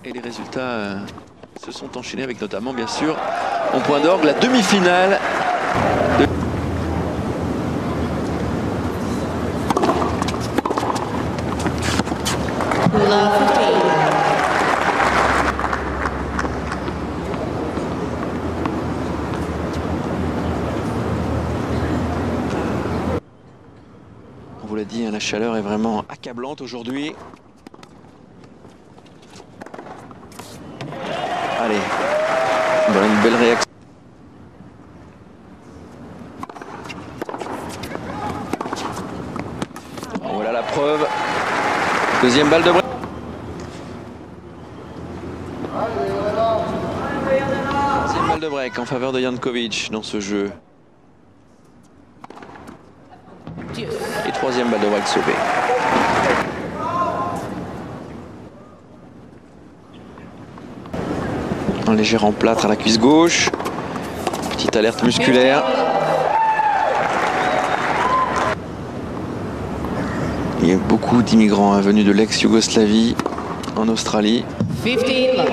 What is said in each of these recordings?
Et les résultats se sont enchaînés avec notamment, bien sûr, en point d'orgue, la demi-finale de... On vous l'a dit, la chaleur est vraiment accablante aujourd'hui. Allez, voilà une belle réaction. Voilà la preuve. Deuxième balle de break. Deuxième balle de break en faveur de Jankovic dans ce jeu. Et troisième balle de break sauvée. Un léger remplâtre à la cuisse gauche. Petite alerte musculaire. Il y a beaucoup d'immigrants venus de l'ex-Yougoslavie en Australie. 15 love.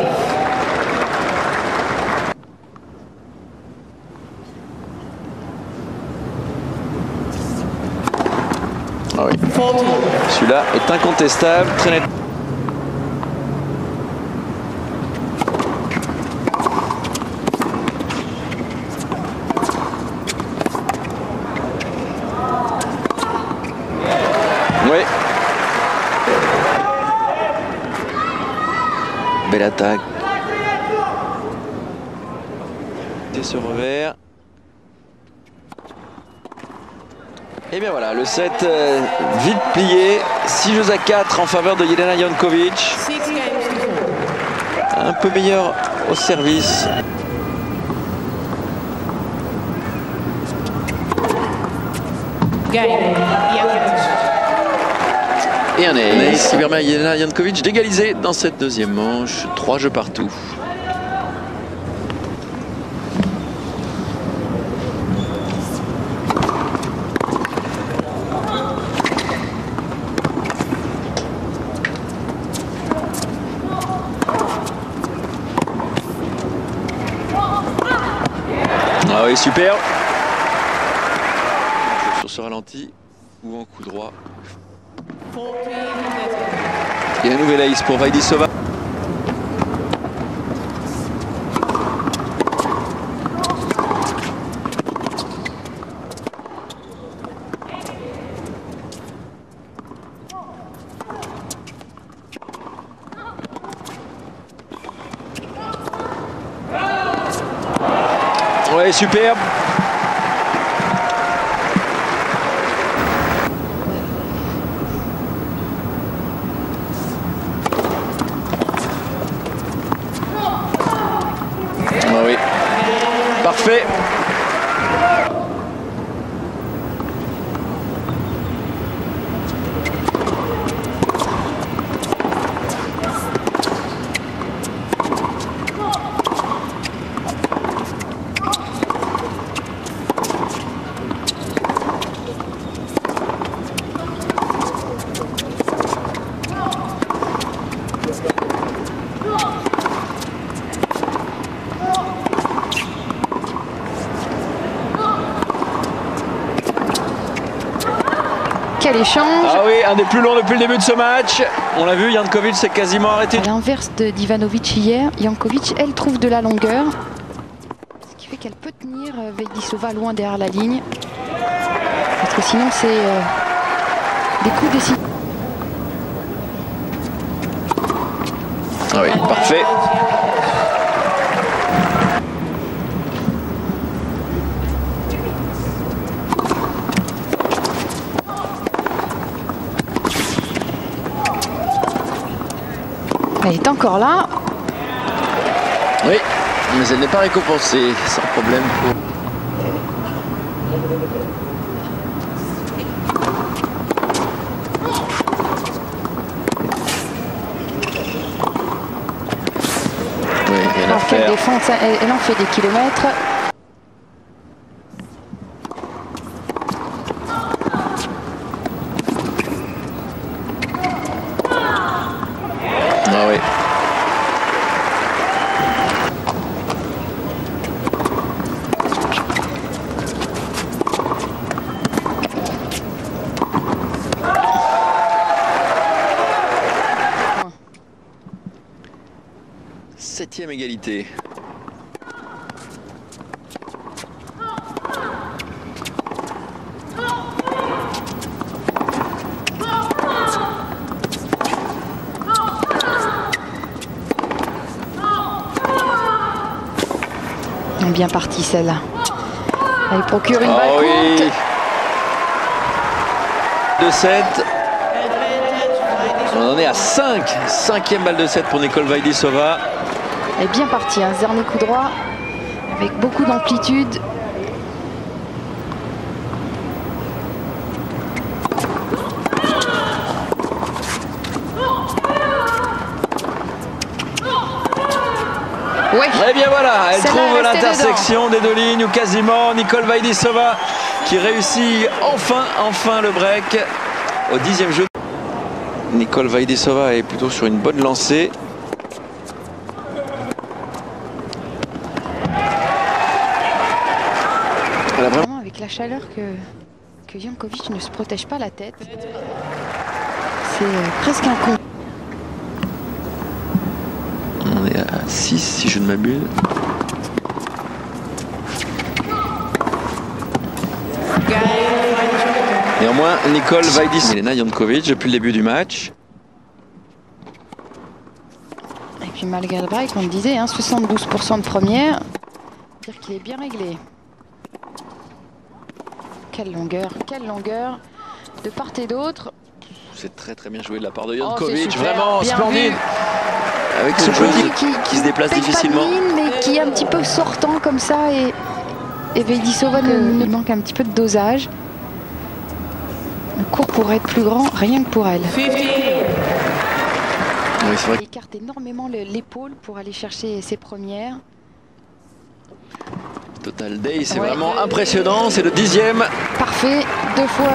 Ah oui. Celui-là est incontestable, très net. Oui. Belle attaque. Et ce revers. Et bien voilà, le set vite plié. 6 jeux à 4 en faveur de Jelena Jankovic. 6 games to 4. Un peu meilleur au service. Game. Jankovic. Et un ace qui permet à Jelena Jankovic d'égaliser dans cette deuxième manche. 3 jeux partout. Ah oui, super. Sur ce ralenti ou en coup droit. 14 Et un nouvel ace pour Vaidisova. Ouais, superbe. Ah oui. Parfait. Quel échange! Ah oui, un des plus longs depuis le début de ce match. On l'a vu, Jankovic s'est quasiment arrêté. À l'inverse d'Ivanovic hier, Jankovic, elle trouve de la longueur. Ce qui fait qu'elle peut tenir Vaidisova loin derrière la ligne. Parce que sinon, c'est des coups décisifs. Ah oui, parfait. Elle est encore là. Oui, mais elle n'est pas récompensée, sans problème pour... Oui, rien à Quelle faire. défense, elle en fait des kilomètres. Ah oui. 7e égalité. Bien parti celle-là. Elle procure une balle Oui. courte. 2-7. On en est à 5. 5e balle de 7 pour Nicole Vaidisova. Elle est bien partie, un dernier coup droit avec beaucoup d'amplitude. Oui. Et bien voilà, elle Celle-là trouve est restée l'intersection des deux lignes ou quasiment. Nicole Vaidisova qui réussit enfin le break au 10e jeu. Nicole Vaidisova est plutôt sur une bonne lancée. Elle a vraiment... Avec la chaleur que Jankovic ne se protège pas la tête. C'est presque un con. On est à 6 si je ne m'abuse. Néanmoins, Nicole Vaidisova, Jelena Jankovic depuis le début du match. Et puis malgré le break, on le disait, hein, 72% de première. Dire qu'il est bien réglé. Quelle longueur de part et d'autre. C'est très bien joué de la part de c'est Jankovic, super, vraiment bien splendide. vu. Avec ce jeu qui se déplace paye pas de difficilement. mine, mais qui est un petit peu sortant comme ça. Et Vaidisova ne manque un petit peu de dosage. Le court pourrait être plus grand, rien que pour elle. 15. Oui, c'est vrai. Elle écarte énormément l'épaule pour aller chercher ses premières. Total Day, c'est Ouais. vraiment impressionnant. C'est le 10e. Parfait, 2 fois.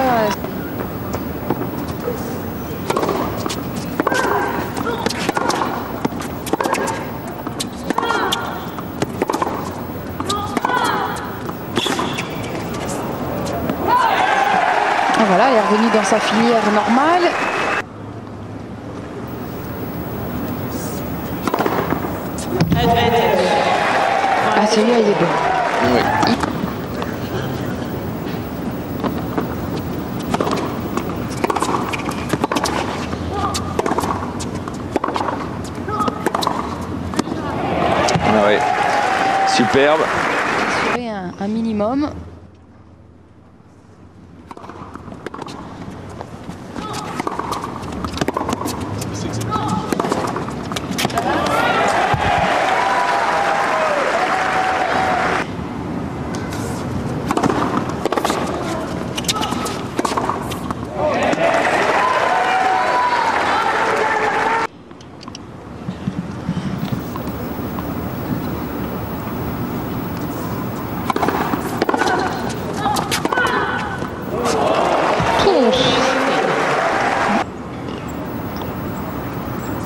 Et voilà, elle est revenue dans sa filière normale. Advantage. Ah, celui-là, il est beau. Oui. Ah ouais. Superbe. Assurer un minimum.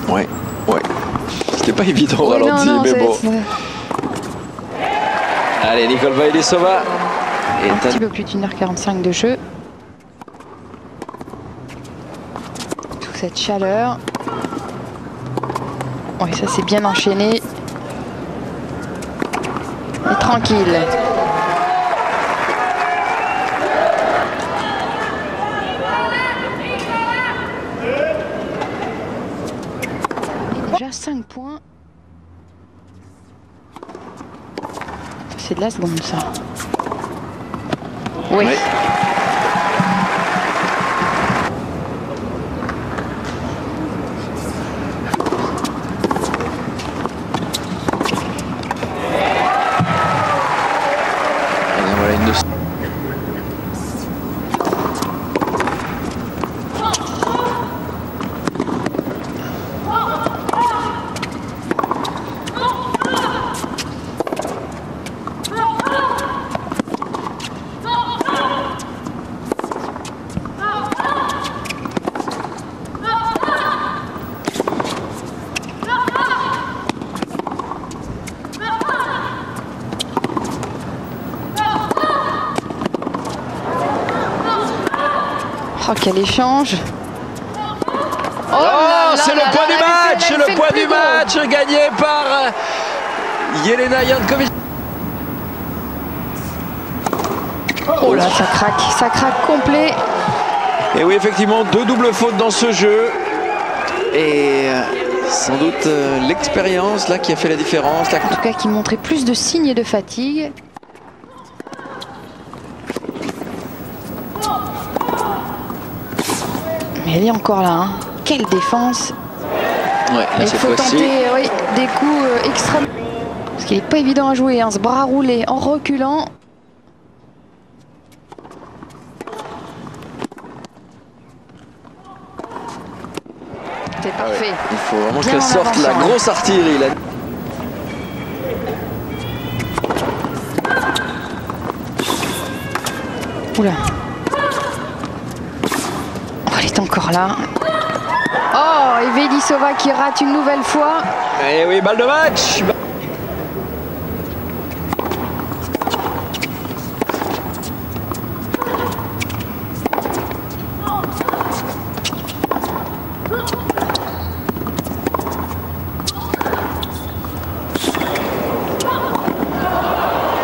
Ouais. C'était pas évident au Oui, ralenti, non, mais bon. c'est Allez, Nicole Vaidisova. un petit peu plus d'1h45 de jeu. Toute cette chaleur. Oui, ça c'est bien enchaîné. Et tranquille. Et déjà 5 points. C'est de la seconde, ça. Oui. Oui. Et voilà une de... Oh, quel échange! Oh, c'est le point du match, c'est le point du match gagné par Jelena Jankovic. Oh là, ça craque complet. Et oui, effectivement, 2 doubles fautes dans ce jeu. Et sans doute l'expérience là qui a fait la différence. En tout cas, qui montrait plus de signes de fatigue. Mais elle est encore là. Hein. Quelle défense! Ouais, il faut tenter des coups extrêmes. Parce qu'il n'est pas évident à jouer. Hein, ce bras roulé en reculant. C'est parfait. Il faut vraiment qu'elle sorte la grosse artillerie là. Oula. Oh, elle est encore là. Oh, et Veidisova qui rate une nouvelle fois. Et oui, balle de match.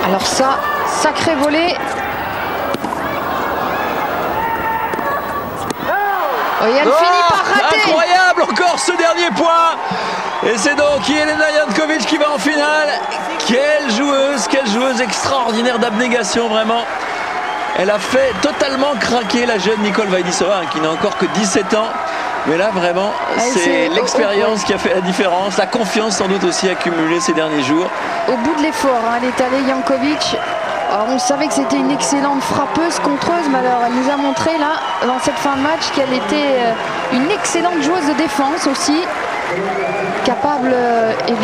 Alors ça, sacré volée. Oh, et elle finit par rater. Incroyable encore ce dernier point. Et c'est donc Jelena Jankovic qui va en finale. Quelle joueuse extraordinaire d'abnégation vraiment. Elle a fait totalement craquer la jeune Nicole Vaidisova qui n'a encore que 17 ans. Mais là vraiment c'est l'expérience qui a fait la différence. La confiance sans doute aussi accumulée ces derniers jours. Au bout de l'effort, hein, elle est allée Jankovic. Alors, on savait que c'était une excellente frappeuse, contreuse, mais alors elle nous a montré là, dans cette fin de match, qu'elle était une excellente joueuse de défense aussi, capable évidemment.